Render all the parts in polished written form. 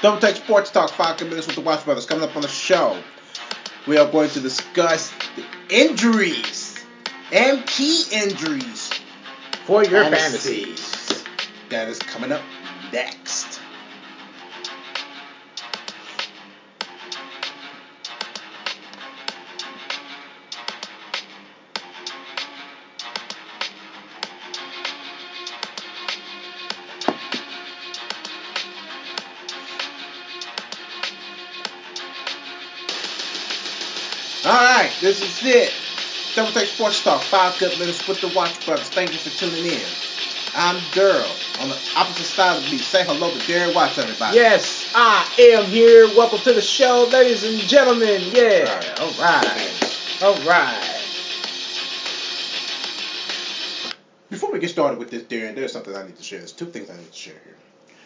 Double Take Sports Talk, 5 good minutes with the Watch Brothers. Coming up on the show, we are going to discuss the injuries and key injuries for your fantasies. That is coming up next. Alright, this is it. Double Take Sports Talk, 5 good minutes with the Watch Brothers. Thank you for tuning in. I'm Daryl. On the opposite side of me, say hello to Darren Watts, everybody. Yes, I am here. Welcome to the show, ladies and gentlemen. Yeah. Alright. Before we get started with this, Darren, there's something I need to share. There's two things I need to share here.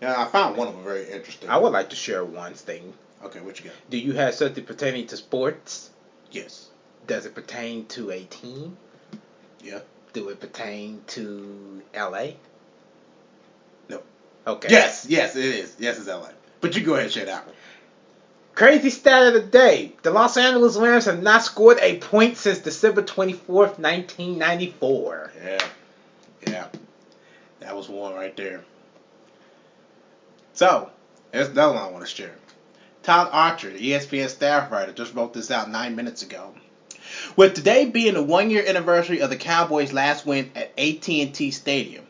Now, I found one of them very interesting. I would like to share one thing. Okay, what you got? Do you have something pertaining to sports? Yes. Does it pertain to a team? Yeah. Do it pertain to LA? No. Okay. Yes, it is. Yes, it's LA. But you go ahead and share that one. Crazy stat of the day. The Los Angeles Rams have not scored a point since December 24th, 1994. Yeah. That was one right there. So, there's another one I want to share. Todd Archer, the ESPN staff writer, just wrote this out 9 minutes ago. With today being the 1-year anniversary of the Cowboys' last win at AT&T Stadium,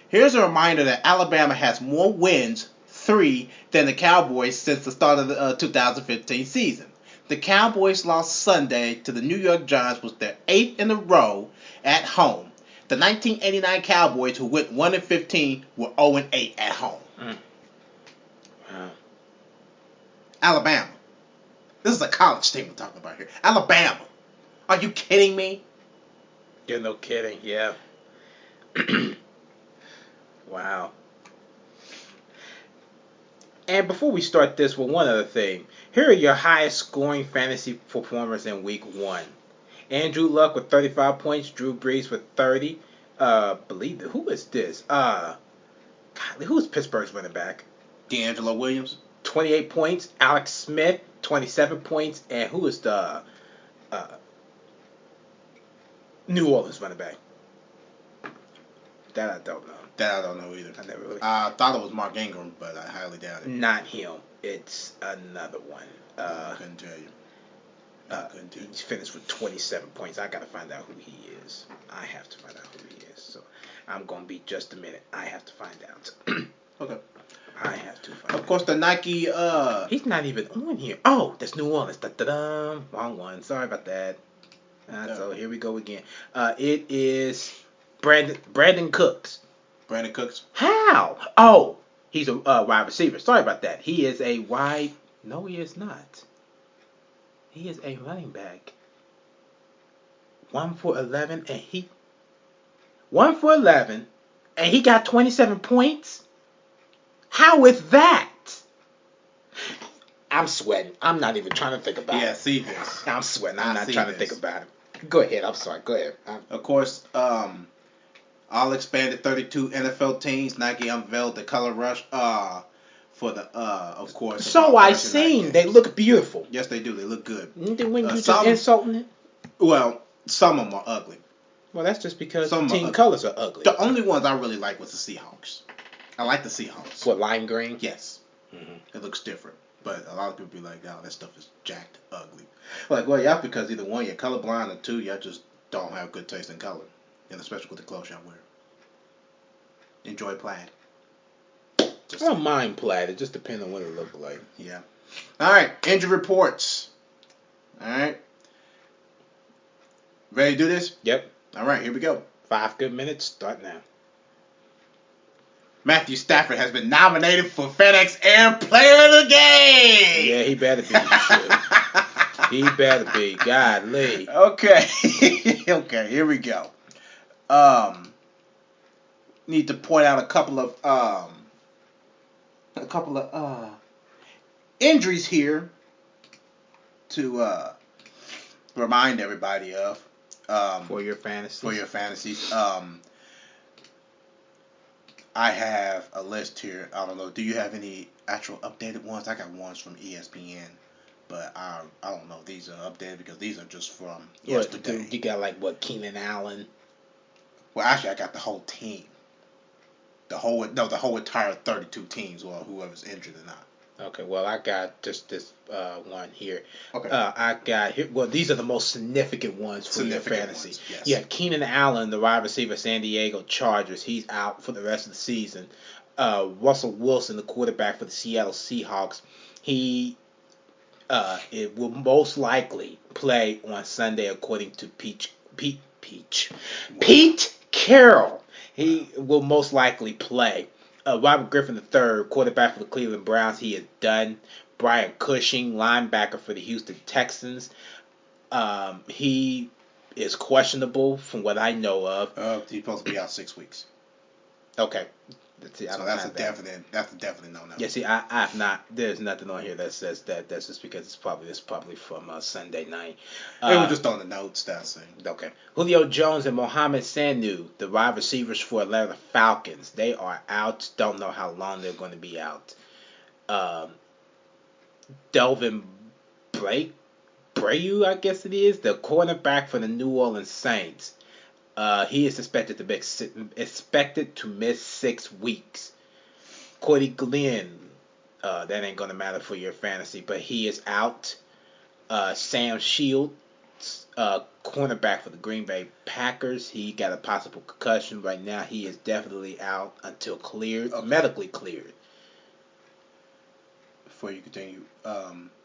here's a reminder that Alabama has more wins, 3, than the Cowboys since the start of the 2015 season. The Cowboys lost Sunday to the New York Giants, was their 8th in a row at home. The 1989 Cowboys, who went 1-15, were 0-8 at home. Wow. Alabama. This is a college team we're talking about here. Alabama. Are you kidding me? You're no kidding, yeah. Wow. And before we start this, one other thing. Here are your highest scoring fantasy performers in week 1. Andrew Luck with 35 points, Drew Brees with 30. Who is this? Who's Pittsburgh's running back? D'Angelo Williams. 28 points. Alex Smith, 27 points. And who is the New Orleans running back? That I don't know. That I don't know either. I never really. I thought it was Mark Ingram, but I highly doubt it. Not him. It's another one. I couldn't tell you. He's finished with 27 points. I gotta find out who he is. I have to find out who he is. So I'm gonna be just a minute. I have to find out. Okay. I have to find out. Of course, the Nike. He's not even on here. Oh, that's New Orleans. Da-da-dum. Wrong one. Sorry about that. So here we go again. It is Brandon Cooks. Brandon Cooks. How? Oh, he's a wide receiver. Sorry about that. He is a wide. No, he is not. He is a running back. 1 for 11, and he. 1 for 11, and he got 27 points. How is that? I'm sweating. I'm not even trying to think about it. Yeah, see this. I'm sweating. I'm not trying to think about it. Go ahead. I'm sorry. Go ahead. Of course, all expanded 32 NFL teams. Nike unveiled the color rush for the of course. So I seen. They look beautiful. Yes, they do. They look good. When you just insulting it? Well, some of them are ugly. Well, that's just because some team colors are ugly. The only ones I really like was the Seahawks. I like the Seahawks. What, lime green? Yes. It looks different. But a lot of people be like, oh, that stuff is jacked ugly. Like, well, yeah, because either one, you're colorblind, or two, y'all just don't have good taste in color. And especially with the clothes y'all wear. Enjoy plaid. I don't mind plaid. It just depends on what it looks like. Yeah. All right. Injury reports. All right. Ready to do this? Yep. All right. Here we go. 5 good minutes. Start now. Matthew Stafford has been nominated for FedEx Air Player of the Game. Yeah, he better be. He better be. Godly. Okay. Okay, here we go. Need to point out a couple of injuries here to remind everybody of. For your fantasies. For your fantasies. I have a list here. I don't know. Do you have any actual updated ones. I got ones from ESPN, but I don't know if these are updated because these are just from yesterday. You got like what, Keenan Allen? Well, actually, I got the whole team. The whole entire 32 teams, or whoever's injured or not. Okay, well, I got just this one here. Okay. I got here. Well, these are the most significant ones for your fantasy. Ones, yes. You have Keenan Allen, the wide receiver, San Diego Chargers. He's out for the rest of the season. Russell Wilson, the quarterback for the Seattle Seahawks. It will most likely play on Sunday, according to Pete Carroll. He will most likely play. Robert Griffin III, quarterback for the Cleveland Browns, he is done. Brian Cushing, linebacker for the Houston Texans. He is questionable from what I know of. He's supposed to be out 6 weeks. Okay. That's a definite no-no. Yeah, see, I have not. There's nothing on here that says that. That's just because it's probably from Sunday night. They were just on the notes. That's it. Okay. Julio Jones and Mohamed Sanu, the wide receivers for Atlanta Falcons, they are out. Don't know how long they're going to be out. Delvin Brayu, I guess it is, the cornerback for the New Orleans Saints. He is expected to miss 6 weeks. Corey Glenn, that ain't gonna matter for your fantasy, but he is out. Sam Shields, cornerback for the Green Bay Packers, he got a possible concussion right now. He is definitely out until medically cleared. Before you continue,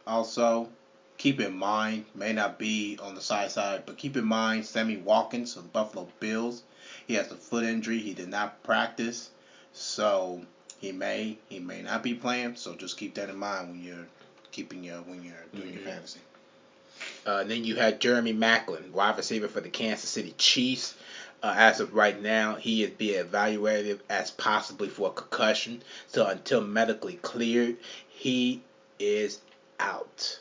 also, keep in mind, may not be on the side, but keep in mind, Sammy Watkins of the Buffalo Bills, he has a foot injury. He did not practice, so he may not be playing. So just keep that in mind when you're doing your fantasy. Then you had Jeremy Maclin, wide receiver for the Kansas City Chiefs. As of right now, he is being evaluated as possibly for a concussion. So until medically cleared, he is out.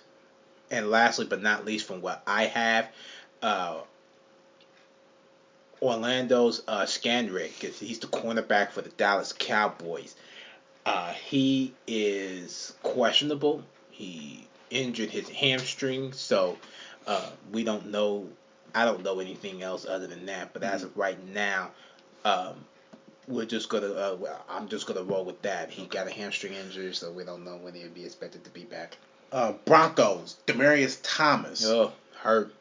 And lastly, but not least, from what I have, Orlando's Scandrick. He's the cornerback for the Dallas Cowboys. He is questionable. He injured his hamstring, so we don't know. I don't know anything else other than that. But as of right now, we're just gonna. I'm just gonna roll with that. He got a hamstring injury, so we don't know when he'll be expected to be back. Broncos, Demaryius Thomas. Oh, hurt.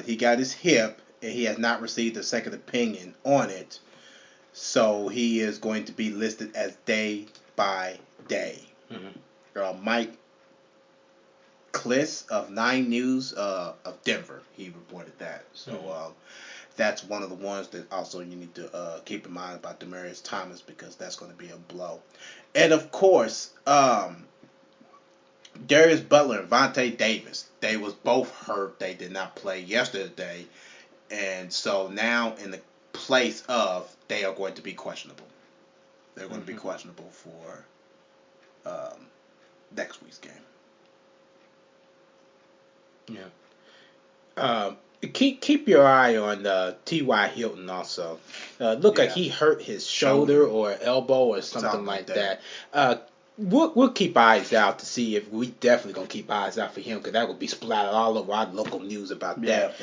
He got his hip, and he has not received a second opinion on it. So he is going to be listed as day by day. Mm-hmm. Mike Kliss of 9 News of Denver, he reported that. So that's one of the ones that also you need to keep in mind about Demaryius Thomas, because that's going to be a blow. And of course, Darius Butler and Vontae Davis, they was both hurt. They did not play yesterday. And so now in the place of, they are going to be questionable. They're going to be questionable for next week's game. Yeah. Keep your eye on T.Y. Hilton also. Look like he hurt his shoulder or elbow or something like that. We'll keep eyes out to see if we definitely gonna keep eyes out for him, because that would be splattered all over our local news about that.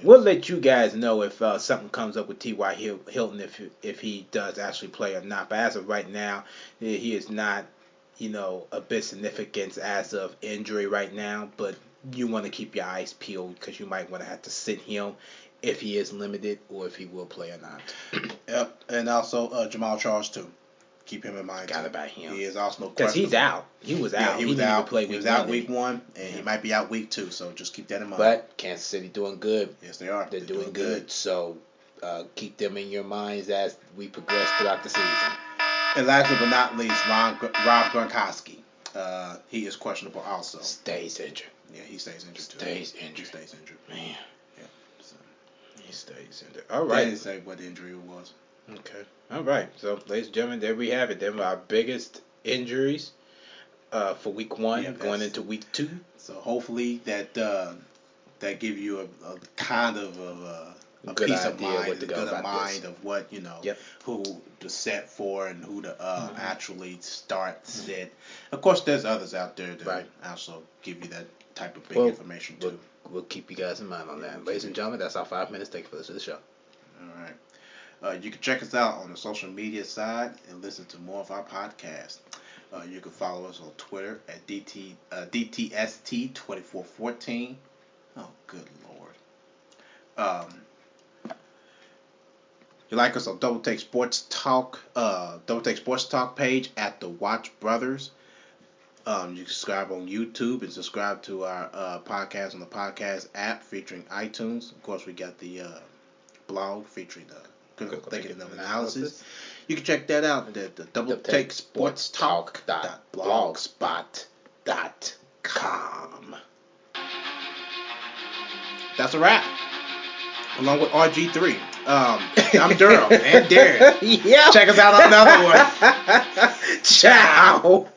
We'll let you guys know if something comes up with T.Y. Hilton, if he does actually play or not. But as of right now, he is not, a bit significant as of injury right now. But you want to keep your eyes peeled, because you might want to have to sit him if he is limited or if he will play or not. Yep, and also Jamal Charles too. Keep him in mind. Forgot about him. He is also because he's out. He was out. He was out. He was out week 1, and he might be out week 2. So just keep that in mind. But Kansas City doing good. Yes, they are. They're doing good. So keep them in your minds as we progress throughout the season. And lastly but not least, Rob Gronkowski. He is questionable also. Stays injured. Yeah, he stays injured too. He stays injured. Man. Yeah. So. He stays injured. All right. They didn't say what the injury was. Okay. All right. So, ladies and gentlemen, there we have it. Them are our biggest injuries for week 1 going into week 2. So hopefully that give you a kind of good peace of idea mind, what to go good about mind this. of what Yep. who to set for and who to actually start sit. Of course, there's others out there that Right. also give you that type of big Well, information too. We'll keep you guys in mind on that. Ladies and gentlemen, that's our 5 minutes. Thank you for listening to the show. All right. You can check us out on the social media side and listen to more of our podcasts. You can follow us on Twitter at DTST2414. Oh, good Lord. You like us on Double Take Sports Talk page at the Watch Brothers. You can subscribe on YouTube and subscribe to our podcast on the podcast app featuring iTunes. Of course, we got the blog featuring the critical thinking and analysis. You can check that out at the DoubleTakeSportsTalk.blogspot.com. That's a wrap. Along with RG3. I'm Durham and Darren. Yeah. Check us out on another one. Ciao.